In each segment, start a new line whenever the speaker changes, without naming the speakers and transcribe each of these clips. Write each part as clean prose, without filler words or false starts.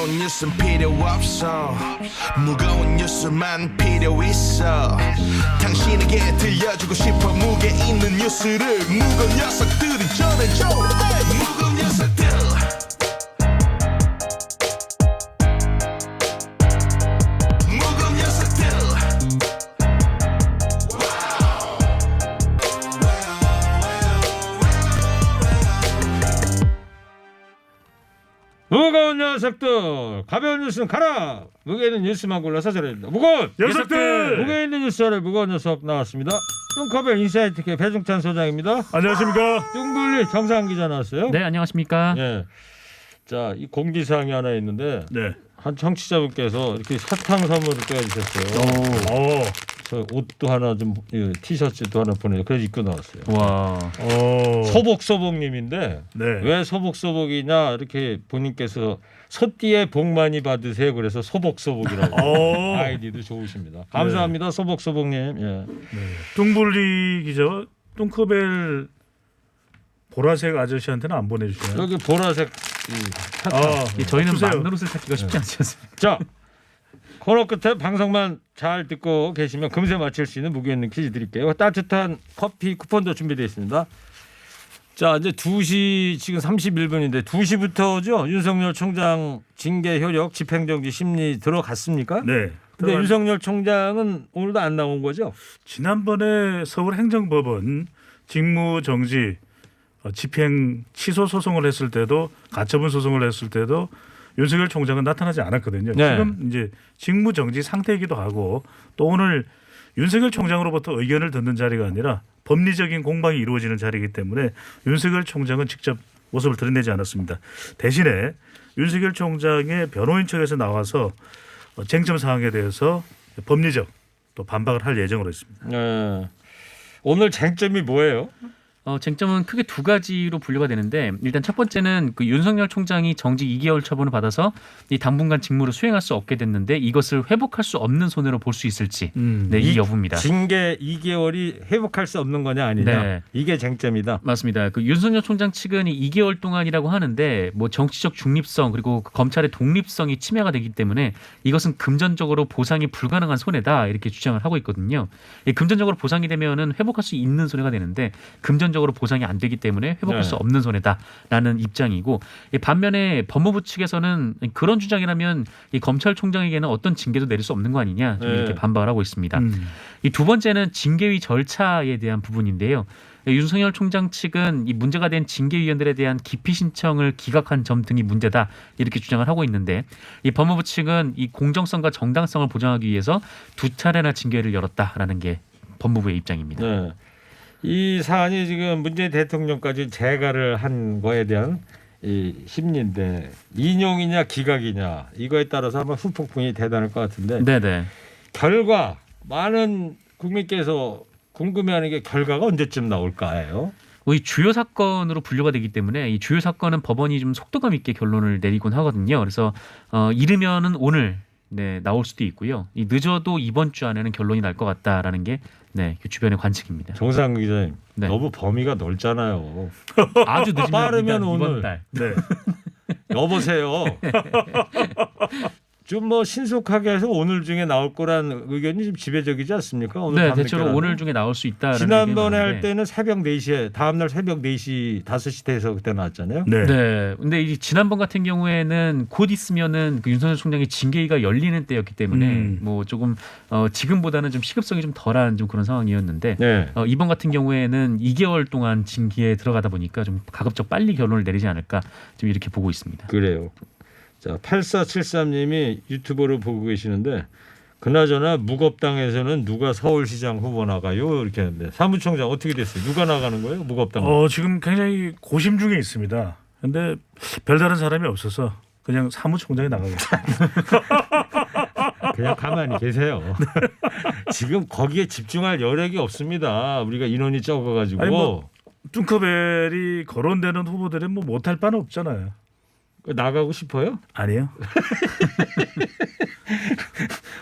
무거운 뉴스는 필요 없어 무거운 뉴스만 필요 있어 당신에게 들려주고 싶어 무게 있는 뉴스를 무거운 녀석들이 전해줘 무거운 녀석들 무거운 녀석들
무거운 녀석들 가벼운 뉴스는 가라 무게 있는 뉴스만 골라서 전해드립니다. 무거운
녀석들!
무게 있는 뉴스를 무거운 녀석 나왔습니다. 뚱커벨 인사이트K 배종찬 소장입니다.
안녕하십니까?
뚱블리 정상 기자 나왔어요.
네, 안녕하십니까?
예. 자, 이 공지사항이 하나 있는데
네.
한 청취자분께서 이렇게 사탕 선물을 떼어주셨어요.
오.
저 옷도 하나 좀 티셔츠도 하나 보내요. 그래서 입고 나왔어요.
와,
오.
소복소복님인데
네.
왜 소복소복이냐 이렇게 본인께서 소띠에 복 많이 받으세요. 그래서 소복소복이라고
오.
아이디도 좋으십니다. 감사합니다. 소복소복님. 예.
뚱블리 기자, 뚱커벨 보라색 아저씨한테는 안 보내주시나요?
여기 보라색 사탕.
저희는
주세요.
맞는 옷을 찾기가 쉽지 않지 않습니까?
자, 코너 끝에 방송만 잘 듣고 계시면 금세 맞힐 수 있는 무게 있는 퀴즈 드릴게요. 따뜻한 커피 쿠폰도 준비되어 있습니다. 자, 이제 2시 지금 31분인데 2시부터죠. 윤석열 총장 징계 효력 집행정지 심리 들어갔습니까?
네.
근데 윤석열 총장은 오늘도 안 나온 거죠?
지난번에 서울행정법원 직무정지 집행 취소 소송을 했을 때도 가처분 소송을 했을 때도 윤석열 총장은 나타나지 않았거든요.
네.
지금 이제 직무정지 상태이기도 하고 또 오늘 윤석열 총장으로부터 의견을 듣는 자리가 아니라 법리적인 공방이 이루어지는 자리이기 때문에 윤석열 총장은 직접 모습을 드러내지 않았습니다. 대신에 윤석열 총장의 변호인 측에서 나와서 쟁점 사항에 대해서 법리적 또 반박을 할 예정으로 있습니다.
네. 오늘 쟁점이 뭐예요?
쟁점은 크게 두 가지로 분류가 되는데 일단 첫 번째는 그 윤석열 총장이 정직 2개월 처분을 받아서 이 당분간 직무를 수행할 수 없게 됐는데 이것을 회복할 수 없는 손해로 볼 수 있을지 네, 이 여부입니다.
징계 2개월이 회복할 수 없는 거냐 아니냐
네.
이게 쟁점이다.
맞습니다. 그 윤석열 총장 측은 이 2개월 동안이라고 하는데 뭐 정치적 중립성 그리고 그 검찰의 독립성이 침해가 되기 때문에 이것은 금전적으로 보상이 불가능한 손해다 이렇게 주장을 하고 있거든요. 금전적으로 보상이 되면은 회복할 수 있는 손해가 되는데 금전적으로 보상이 안 되기 때문에 회복할 수 없는 손해다라는 입장이고 반면에 법무부 측에서는 그런 주장이라면 이 검찰총장에게는 어떤 징계도 내릴 수 없는 거 아니냐 좀 이렇게 반박을 하고 있습니다. 이 두 번째는 징계위 절차에 대한 부분인데요. 윤석열 총장 측은 이 문제가 된 징계위원들에 대한 기피 신청을 기각한 점 등이 문제다 이렇게 주장을 하고 있는데 이 법무부 측은 이 공정성과 정당성을 보장하기 위해서 두 차례나 징계를 열었다라는 게 법무부의 입장입니다.
네. 이 사안이 지금 문재인 대통령까지 재가를 한 거에 대한 이 심리인데 인용이냐 기각이냐 이거에 따라서 아마 후폭풍이 대단할 것 같은데
네네.
결과 많은 국민께서 궁금해하는 게 결과가 언제쯤 나올까요?
이 주요 사건으로 분류가 되기 때문에 이 주요 사건은 법원이 좀 속도감 있게 결론을 내리곤 하거든요. 그래서 이르면은 오늘 나올 수도 있고요. 이 늦어도 이번 주 안에는 결론이 날 것 같다라는 게 주변의 관측입니다.
정상 기자님
네.
너무 범위가 넓잖아요.
아주 늦으면
빠르면 오늘.
이번 달.
네.
여보세요. 좀 뭐 신속하게 해서 오늘 중에 나올 거란 의견이 좀 지배적이지 않습니까? 오늘
네,
밤늦게
대체로
나오는.
오늘 중에 나올 수 있다.
지난번에 할 때는 새벽 4시에 다음날 새벽 4시 5시 돼서 그때 나왔잖아요.
네.
네. 근데 이 지난번 같은 경우에는 곧 있으면은 그 윤석열 총장의 징계위가 열리는 때였기 때문에 뭐 조금 지금보다는 좀 시급성이 좀 덜한 좀 그런 상황이었는데
네.
이번 같은 경우에는 2개월 동안 징계에 들어가다 보니까 좀 가급적 빨리 결론을 내리지 않을까 좀 이렇게 보고 있습니다.
그래요. 자, 8473님이 유튜브를 보고 계시는데 그나저나 무겁당에서는 누가 서울시장 후보 나가요? 이렇게 하는데 사무총장 어떻게 됐어요? 누가 나가는 거예요? 무겁당.
지금 굉장히 고심 중에 있습니다. 근데 별다른 사람이 없어서 그냥 사무총장이 나가겠습니다.
그냥 가만히 계세요. 지금 거기에 집중할 여력이 없습니다. 우리가 인원이 적어가지고.
아니 뭐 뚱커벨이 거론되는 후보들은 뭐 못할 바는 없잖아요.
나가고 싶어요?
아니요.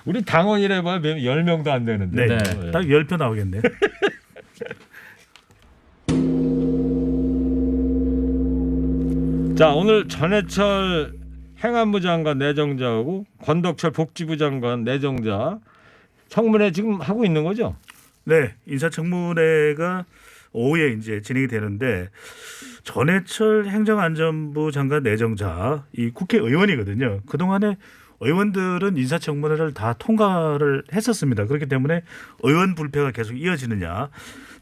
우리 당원이라 봐야 10명도 안 되는데.
네.
네.
딱 10표 나오겠네.
자, 오늘 전해철 행안부 장관 내정자하고 권덕철 복지부 장관 내정자 청문회 지금 하고 있는 거죠?
네, 인사청문회가 오후에 이제 진행이 되는데 전해철 행정안전부 장관 내정자 이 국회의원이거든요. 그동안에 의원들은 인사청문회를 다 통과를 했었습니다. 그렇기 때문에 의원 불패가 계속 이어지느냐.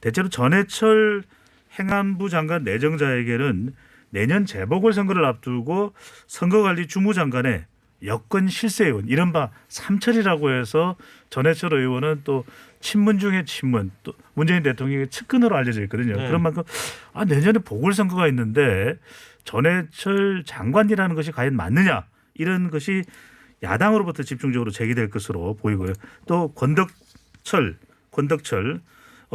대체로 전해철 행안부 장관 내정자에게는 내년 재보궐선거를 앞두고 선거관리 주무장관의 여권 실세 의원 이른바 삼철이라고 해서 전해철 의원은 또 친문 중에 친문 또 문재인 대통령의 측근으로 알려져 있거든요.
네.
그런 만큼 내년에 보궐선거가 있는데 전해철 장관이라는 것이 과연 맞느냐 이런 것이 야당으로부터 집중적으로 제기될 것으로 보이고요. 또 권덕철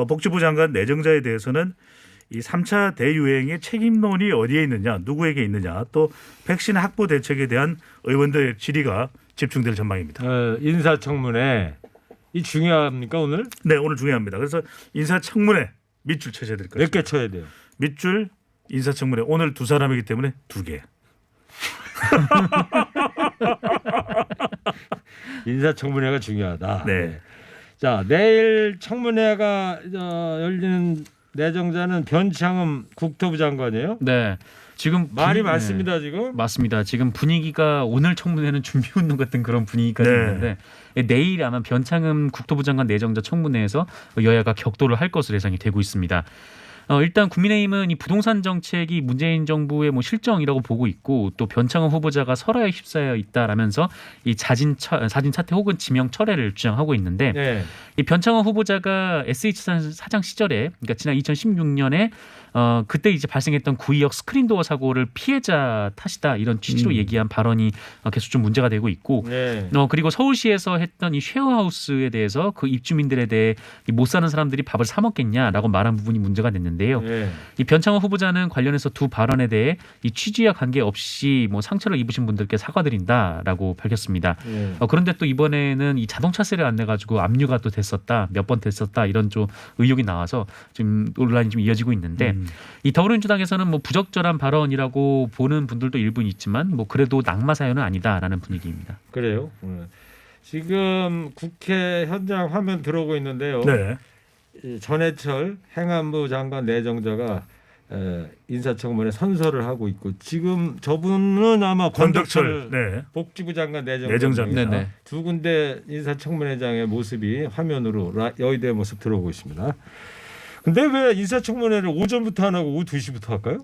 복지부 장관 내정자에 대해서는 이 3차 대유행의 책임론이 어디에 있느냐, 누구에게 있느냐, 또 백신 확보 대책에 대한 의원들의 질의가 집중될 전망입니다.
인사청문회 이 중요합니까 오늘?
네, 오늘 중요합니다. 그래서 인사청문회 밑줄 쳐야 될 것입니다.
몇 개 쳐야 돼요?
밑줄 인사청문회 오늘 두 사람이기 때문에 2개.
인사청문회가 중요하다.
네.
자, 내일 청문회가 열리는 내정자는 변창흠 국토부 장관이에요.
네. 지금
말이 많습니다 지금.
맞습니다. 지금 분위기가 오늘 청문회는 준비 운동 같은 그런 분위기까지
네.
있는데 내일 아마 변창흠 국토부 장관 내정자 청문회에서 여야가 격돌을 할 것으로 예상이 되고 있습니다. 일단 국민의힘은 이 부동산 정책이 문재인 정부의 뭐 실정이라고 보고 있고 또 변창흠 후보자가 설화에 휩싸여 있다라면서 이 사진 사퇴 혹은 지명 철회를 주장하고 있는데
네.
이 변창흠 후보자가 SH 사장 시절에 그러니까 지난 2016년에 그때 이제 발생했던 구의역 스크린도어 사고를 피해자 탓이다 이런 취지로 얘기한 발언이 계속 좀 문제가 되고 있고
네.
그리고 서울시에서 했던 이 쉐어하우스에 대해서 그 입주민들에 대해 못 사는 사람들이 밥을 사 먹겠냐라고 말한 부분이 문제가 됐는데요.
네.
이 변창흠 후보자는 관련해서 두 발언에 대해 이 취지와 관계없이 뭐 상처를 입으신 분들께 사과드린다라고 밝혔습니다.
네.
그런데 또 이번에는 이 자동차세를 안 내가지고 압류가 또 됐었다 몇 번 됐었다 이런 좀 의혹이 나와서 지금 논란이 좀 이어지고 있는데 이 더불어민주당에서는 뭐 부적절한 발언이라고 보는 분들도 일부 있지만 뭐 그래도 낙마 사연은 아니다라는 분위기입니다.
그래요. 지금 국회 현장 화면 들어오고 있는데요.
네.
이 전해철 행안부 장관 내정자가 인사청문회 선서를 하고 있고 지금 저분은 아마 권덕철
네.
복지부 장관
내정자입니다.
내정자입니다. 두 군데 인사청문회장의 모습이 화면으로 여의도의 모습 들어오고 있습니다. 근데 왜 인사청문회를 오전부터 안 하고 오후 2시부터 할까요?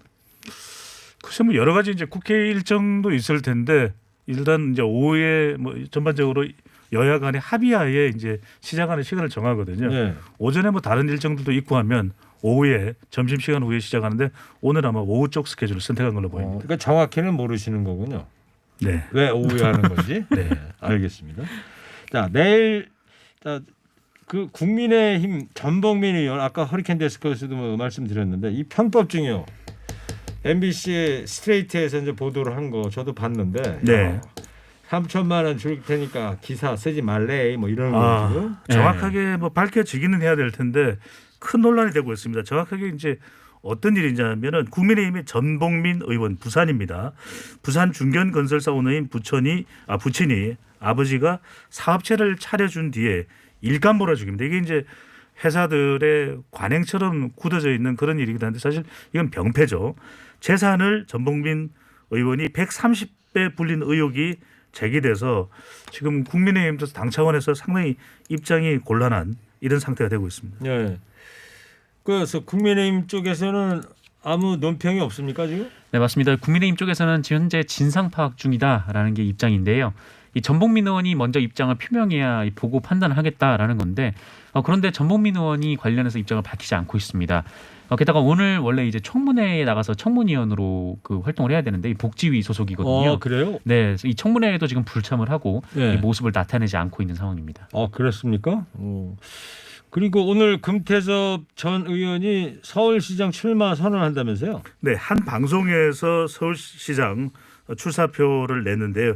글쎄 뭐 여러 가지 이제 국회 일정도 있을 텐데 일단 이제 오후에 뭐 전반적으로 여야 간의 합의하에 이제 시작하는 시간을 정하거든요.
네.
오전에 뭐 다른 일정들도 있고 하면 오후에 점심시간 후에 시작하는데 오늘 아마 오후 쪽 스케줄을 선택한 걸로 보입니다.
그러니까 정확히는 모르시는 거군요.
네.
왜 오후에 하는 건지. 네, 알겠습니다. 자, 내일 그 국민의힘 전봉민 의원 아까 허리케인 데스크에서도 뭐 말씀드렸는데 이 편법 중요 MBC 스트레이트에서 이제 보도를 한 거 저도 봤는데
네.
3천만 원 줄 테니까 기사 쓰지 말래 뭐 이런 거 지금.
정확하게 뭐 밝혀지기는 해야 될 텐데 큰 논란이 되고 있습니다. 정확하게 이제 어떤 일이냐면은 국민의힘의 전봉민 의원 부산입니다. 부산 중견건설사 오너인 부친이 아버지가 사업체를 차려준 뒤에 일감 몰아주기입니다. 이게 이제 회사들의 관행처럼 굳어져 있는 그런 일이기도 한데 사실 이건 병폐죠. 재산을 전봉민 의원이 130배 불린 의혹이 제기돼서 지금 국민의힘도 당 차원에서 상당히 입장이 곤란한 이런 상태가 되고 있습니다.
네. 그래서 국민의힘 쪽에서는 아무 논평이 없습니까 지금?
네, 맞습니다. 국민의힘 쪽에서는 현재 진상 파악 중이다라는 게 입장인데요. 이 전봉민 의원이 먼저 입장을 표명해야 보고 판단을 하겠다라는 건데 그런데 전봉민 의원이 관련해서 입장을 밝히지 않고 있습니다. 게다가 오늘 원래 이제 청문회에 나가서 청문위원으로 그 활동을 해야 되는데 이 복지위 소속이거든요.
그래요?
네, 그래서 이 청문회에도 지금 불참을 하고
네.
이 모습을 나타내지 않고 있는 상황입니다.
그렇습니까? 그리고 오늘 금태섭 전 의원이 서울시장 출마 선언한다면서요?
네, 한 방송에서 서울시장 출사표를 냈는데요.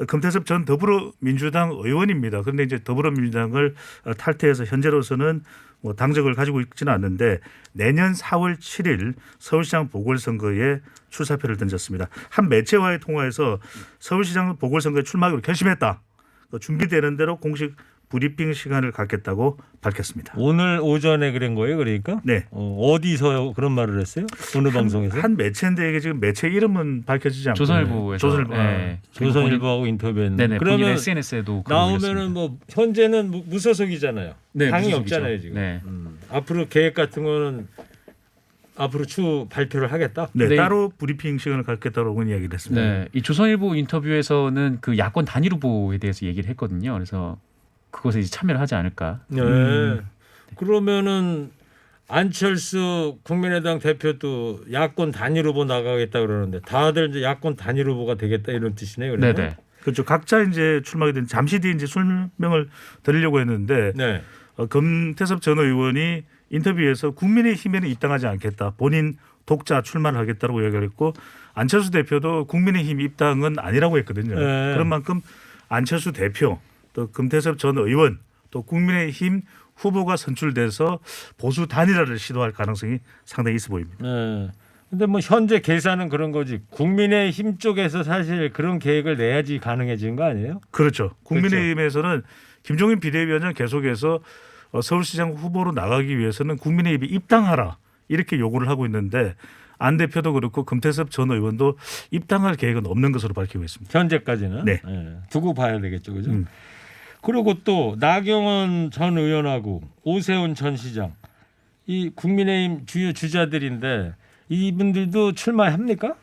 금태섭 전 더불어민주당 의원입니다. 그런데 이제 더불어민주당을 탈퇴해서 현재로서는 뭐 당적을 가지고 있지는 않는데 내년 4월 7일 서울시장 보궐선거에 출사표를 던졌습니다. 한 매체와의 통화에서 서울시장 보궐선거에 출마하기로 결심했다. 준비되는 대로 공식 브리핑 시간을 갖겠다고 밝혔습니다.
오늘 오전에 그런 거예요, 그러니까?
네.
어디서 그런 말을 했어요? 어느 방송에서?
한 매체인데 이게 지금 매체 이름은 밝혀지지 않고
조선일보에서
조선일보.
네.
조선일보하고 인터뷰했는데
네네,
그러면
본인 SNS에도
나오면은 뭐 현재는 무소속이잖아요.
네,
당이
무소속이죠.
없잖아요 지금.
네.
앞으로 계획 같은 거는 앞으로 추후 발표를 하겠다.
네,
네.
따로 브리핑 시간을 갖겠다고 이야기를 했습니다.
네, 이 조선일보 인터뷰에서는 그 야권 단일 후보에 대해서 얘기를 했거든요. 그래서 그것에 이제 참여를 하지 않을까.
네. 그러면은 안철수 국민의당 대표도 야권 단일 후보 나가겠다 그러는데 다들 이제 야권 단일 후보가 되겠다 이런 뜻이네요. 그러면?
네네.
그렇죠. 각자 이제 출마하게 된 잠시 뒤에 이제 설명을 드리려고 했는데
네.
금태섭 전 의원이 인터뷰에서 국민의힘에는 입당하지 않겠다. 본인 독자 출마를 하겠다고 이야기를 했고 안철수 대표도 국민의힘 입당은 아니라고 했거든요.
네.
그런 만큼 안철수 대표 또 금태섭 전 의원 또 국민의힘 후보가 선출돼서 보수 단일화를 시도할 가능성이 상당히 있어 보입니다.
네. 근데 뭐 현재 계산은 그런 거지. 국민의힘 쪽에서 사실 그런 계획을 내야지 가능해지는 거 아니에요?
그렇죠. 국민의힘에서는 김종인 비대위원장 계속해서 서울시장 후보로 나가기 위해서는 국민의힘이 입당하라 이렇게 요구를 하고 있는데 안 대표도 그렇고 금태섭 전 의원도 입당할 계획은 없는 것으로 밝히고 있습니다.
현재까지는.
네.
두고 봐야 되겠죠, 그죠? 그리고 또 나경원 전 의원하고 오세훈 전 시장 이 국민의힘 주요 주자들인데 이분들도 출마합니까?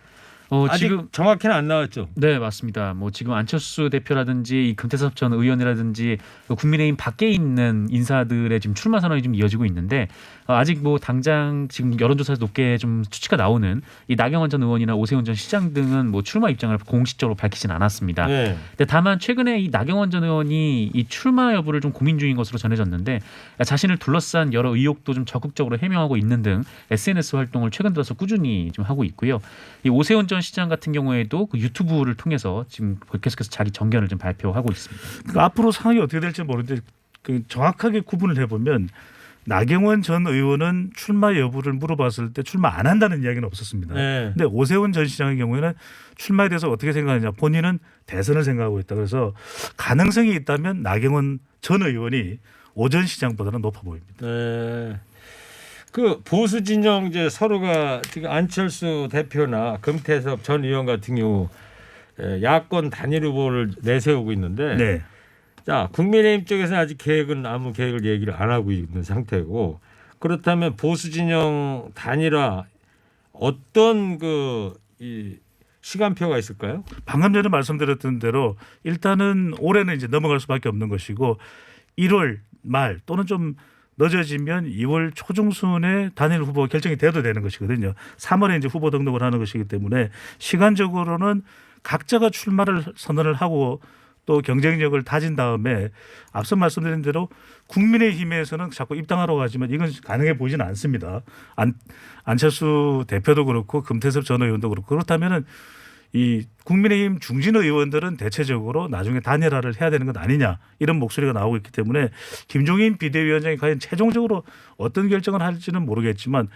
아직
지금
정확히는 안 나왔죠.
네, 맞습니다. 뭐 지금 안철수 대표라든지 이 금태섭 전 의원이라든지 국민의힘 밖에 있는 인사들의 지금 출마 선언이 좀 이어지고 있는데 아직 뭐 당장 지금 여론조사에서 높게 좀 수치가 나오는 이 나경원 전 의원이나 오세훈 전 시장 등은 뭐 출마 입장을 공식적으로 밝히진 않았습니다.
네.
근데 다만 최근에 이 나경원 전 의원이 이 출마 여부를 좀 고민 중인 것으로 전해졌는데 자신을 둘러싼 여러 의혹도 좀 적극적으로 해명하고 있는 등 SNS 활동을 최근 들어서 꾸준히 좀 하고 있고요. 이 오세훈 전 시장 같은 경우에도 그 유튜브를 통해서 지금 계속해서 자기 정견을 좀 발표하고 있습니다.
그러니까 앞으로 상황이 어떻게 될지 모르는데 정확하게 구분을 해보면 나경원 전 의원은 출마 여부를 물어봤을 때 출마 안 한다는 이야기는 없었습니다.
네.
근데 오세훈 전 시장의 경우에는 출마에 대해서 어떻게 생각하느냐 본인은 대선을 생각하고 있다. 그래서 가능성이 있다면 나경원 전 의원이 오 전 시장보다는 높아 보입니다.
네. 그 보수 진영 이제 서로가 지금 안철수 대표나 금태섭 전 의원 같은 경우 야권 단일 후보를 내세우고 있는데
네.
자 국민의힘 쪽에서는 아직 계획은 아무 계획을 얘기를 안 하고 있는 상태고 그렇다면 보수 진영 단일화 어떤 이 시간표가 있을까요?
방금 전에 말씀드렸던 대로 일단은 올해는 이제 넘어갈 수밖에 없는 것이고 1월 말 또는 좀 늦어지면 2월 초중순에 단일 후보 결정이 돼도 되는 것이거든요. 3월에 이제 후보 등록을 하는 것이기 때문에 시간적으로는 각자가 출마를 선언을 하고 또 경쟁력을 다진 다음에 앞서 말씀드린 대로 국민의힘에서는 자꾸 입당하라고 하지만 이건 가능해 보이지는 않습니다. 안철수 대표도 그렇고 금태섭 전 의원도 그렇고 그렇다면은 이 국민의힘 중진 의원들은 대체적으로 나중에 단일화를 해야 되는 것 아니냐 이런 목소리가 나오고 있기 때문에 김종인 비대위원장이 과연 최종적으로 어떤 결정을 할지는 모르겠지만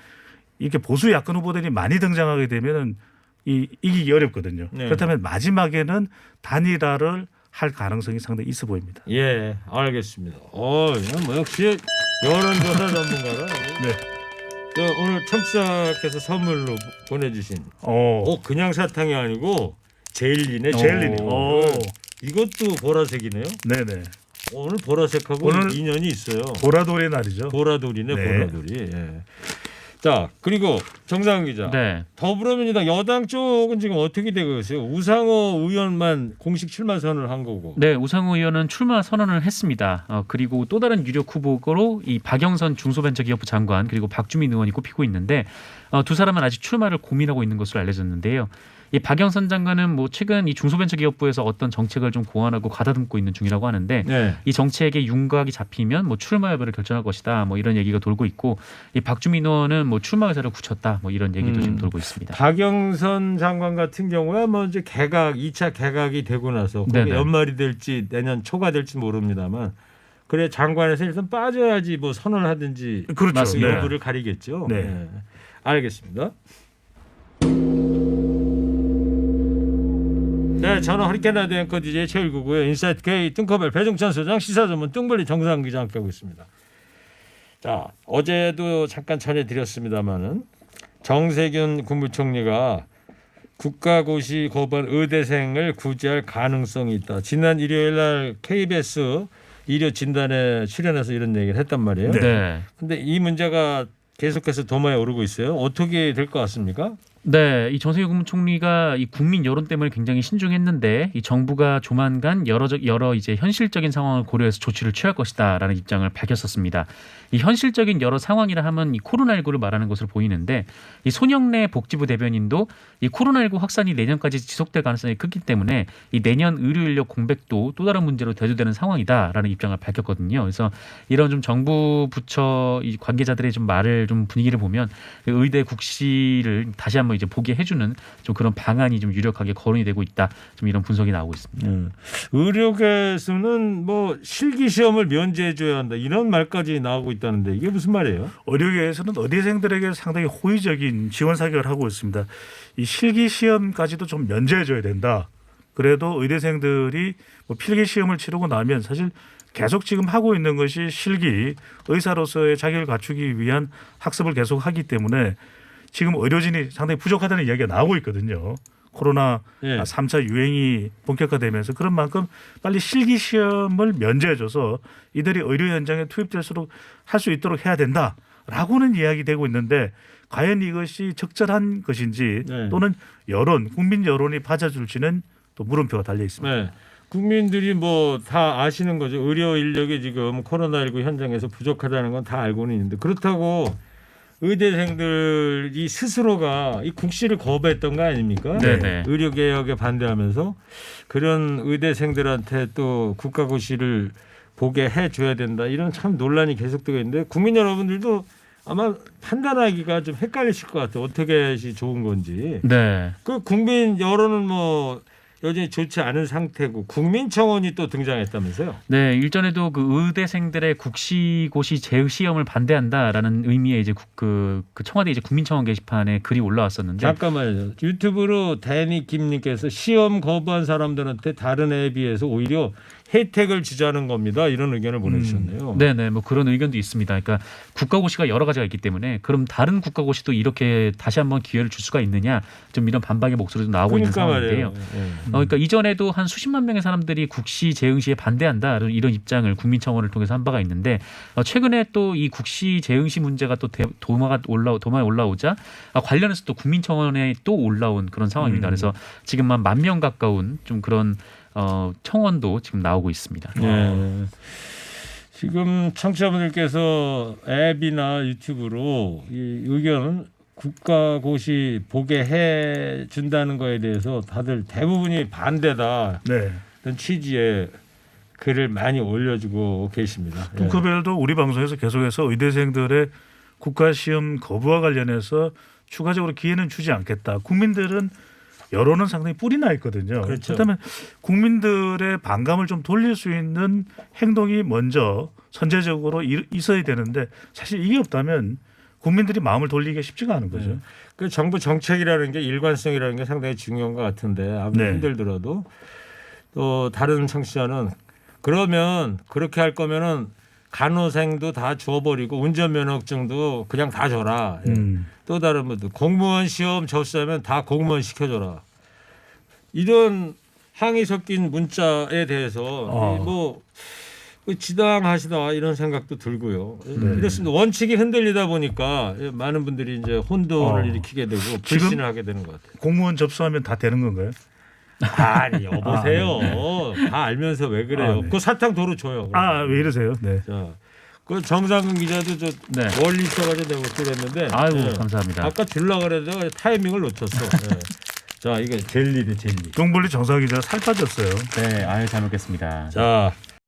이렇게 보수 야권 후보들이 많이 등장하게 되면은 이기기 어렵거든요.
네.
그렇다면 마지막에는 단일화를 할 가능성이 상당히 있어 보입니다.
예, 알겠습니다. 뭐 역시 여론조사 전문가라.
네.
오늘 청취자께서 선물로 보내주신 그냥 사탕이 아니고 제일리네.
제일리네.
이것도 보라색이네요.
네네.
오늘 보라색하고
오늘
인연이 있어요.
보라돌의 날이죠.
보라돌이네.
네.
보라돌이. 예. 자 그리고 정상훈 기자.
네.
더불어민주당 여당 쪽은 지금 어떻게 되고 있어요? 우상호 의원만 공식 출마 선언을 한 거고.
네, 우상호 의원은 출마 선언을 했습니다. 그리고 또 다른 유력 후보로 이 박영선 중소벤처기업부 장관 그리고 박주민 의원이 꼽히고 있는데 두 사람은 아직 출마를 고민하고 있는 것으로 알려졌는데요. 이 박영선 장관은 뭐 최근 이 중소벤처기업부에서 어떤 정책을 좀 고안하고 가다듬고 있는 중이라고 하는데
네.
이 정책에 윤곽이 잡히면 뭐 출마 여부를 결정할 것이다. 뭐 이런 얘기가 돌고 있고 이 박주민 의원은 뭐 출마 의사를 굳혔다. 뭐 이런 얘기도 지금 돌고 있습니다.
박영선 장관 같은 경우야 뭐 이제 개각 2차 개각이 되고 나서 그게
네네.
연말이 될지 내년 초가 될지 모릅니다만 그래 장관에서 일단 빠져야지 뭐 선언을 하든지
그렇죠.
맞습니다.
여부를 가리겠죠.
네.
네. 알겠습니다. 네, 저는 허리케인 라디오 앵커 DJ 최일구고요. 인사이트 K 뚱커벨 배종찬 소장 시사전문 뚱벌리 정상 기자 함께하고 있습니다. 자, 어제도 잠깐 전해드렸습니다마는 정세균 국무총리가 국가고시 거부한 의대생을 구제할 가능성이 있다. 지난 일요일 날 KBS 의료 진단에 출연해서 이런 얘기를 했단 말이에요.
네.
근데 이 문제가 계속해서 도마에 오르고 있어요. 어떻게 될 것 같습니까?
네, 이 정세균 국무총리가 이 국민 여론 때문에 굉장히 신중했는데 이 정부가 조만간 여러 이제 현실적인 상황을 고려해서 조치를 취할 것이다라는 입장을 밝혔었습니다. 이 현실적인 여러 상황이라 하면 이 코로나19를 말하는 것으로 보이는데 이 손영래 복지부 대변인도 이 코로나19 확산이 내년까지 지속될 가능성이 크기 때문에 이 내년 의료 인력 공백도 또 다른 문제로 대두되는 상황이다라는 입장을 밝혔거든요. 그래서 이런 좀 정부 부처 이 관계자들의 좀 말을 좀 분위기를 보면 의대 국시를 다시 한번 이제 보게 해주는 좀 그런 방안이 좀 유력하게 거론이 되고 있다. 좀 이런 분석이 나오고 있습니다.
의료계에서는 뭐 실기 시험을 면제해줘야 한다 이런 말까지 나오고 있다는데 이게 무슨 말이에요?
의료계에서는 의대생들에게 상당히 호의적인 지원 사격을 하고 있습니다. 이 실기 시험까지도 좀 면제해줘야 된다. 그래도 의대생들이 뭐 필기 시험을 치르고 나면 사실 계속 지금 하고 있는 것이 실기 의사로서의 자격을 갖추기 위한 학습을 계속 하기 때문에 지금 의료진이 상당히 부족하다는 이야기가 나오고 있거든요. 코로나
예.
3차 유행이 본격화되면서 그런 만큼 빨리 실기 시험을 면제해줘서 이들이 의료 현장에 투입될수록 할 수 있도록 해야 된다라고는 이야기되고 있는데 과연 이것이 적절한 것인지
네.
또는 국민 여론이 받아줄지는 또 물음표가 달려 있습니다.
네. 국민들이 뭐 다 아시는 거죠. 의료 인력이 지금 코로나19 현장에서 부족하다는 건 다 알고는 있는데 그렇다고 의대생들이 스스로가 이 국시를 거부했던 거 아닙니까?
네네.
의료개혁에 반대하면서 그런 의대생들한테 또 국가고시를 보게 해줘야 된다. 이런 참 논란이 계속되고 있는데 국민 여러분들도 아마 판단하기가 좀 헷갈리실 것 같아요. 어떻게 해야지 좋은 건지.
네.
그 국민 여론은 뭐 여전히 좋지 않은 상태고 국민청원이 또 등장했다면서요?
네, 일전에도 그 의대생들의 국시고시 재시험을 반대한다라는 의미의 이제 그 청와대 이제 국민청원 게시판에 글이 올라왔었는데
잠깐만요. 유튜브로 데니 김님께서 시험 거부한 사람들한테 다른 애에 비해서 오히려 혜택을 주자는 겁니다. 이런 의견을 보내주셨네요.
네네 뭐 그런 의견도 있습니다. 그러니까 국가고시가 여러 가지가 있기 때문에 그럼 다른 국가고시도 이렇게 다시 한번 기회를 줄 수가 있느냐 좀 이런 반박의 목소리도 나오고 있는
그러니까
상황인데요.
말이에요.
그러니까 이전에도 한 수십만 명의 사람들이 국시 재응시에 반대한다 이런 입장을 국민청원을 통해서 한 바가 있는데 최근에 또 이 국시 재응시 문제가 또 도마에 올라오자 관련해서 또 국민청원에 또 올라온 그런 상황입니다. 그래서 지금 한 10,000명 가까운 좀 그런 청원도 지금 나오고 있습니다.
네. 지금 청취자분들께서 앱이나 유튜브로 이 의견은 국가고시 보게 해준다는 거에 대해서 다들 대부분이 반대다
네.
이런 취지의 글을 많이 올려주고 계십니다. 예.
뚱커벨도 우리 방송에서 계속해서 의대생들의 국가시험 거부와 관련해서 추가적으로 기회는 주지 않겠다. 국민들은 여론은 상당히 뿔이 나 있거든요.
그렇죠.
그렇다면 국민들의 반감을 좀 돌릴 수 있는 행동이 먼저 선제적으로 있어야 되는데 사실 이게 없다면 국민들이 마음을 돌리기가 쉽지가 않은 거죠.
그 정부 정책이라는 게 일관성이라는 게 상당히 중요한 것 같은데 아무리
네.
힘들더라도 또 다른 청취자는 그러면 그렇게 할 거면은 간호생도 다 줘버리고 운전면허증도 그냥 다 줘라. 예. 또 다른 분들 공무원 시험 접수하면 다 공무원 시켜줘라. 이런 항의 섞인 문자에 대해서 뭐 지당하시다 이런 생각도 들고요. 이렇습니다. 원칙이 흔들리다 보니까 많은 분들이 이제 혼돈을 일으키게 되고 불신을 하게 되는 것 같아요.
공무원 접수하면 다 되는 건가요?
아니 여보세요. 다 알면서 왜 그래요? 그 사탕 도로 줘요.
왜 이러세요? 네.
자, 그 정상근 기자도 저
네.
멀리 있어가지고 내가 못 드렸는데.
아이고 감사합니다.
아까 주려고 그랬다가 타이밍을 놓쳤어. 네. 자, 이게 젤리네 젤리.
뚱블리 정상 기자 살 빠졌어요.
네, 아유 잘 먹겠습니다.
자,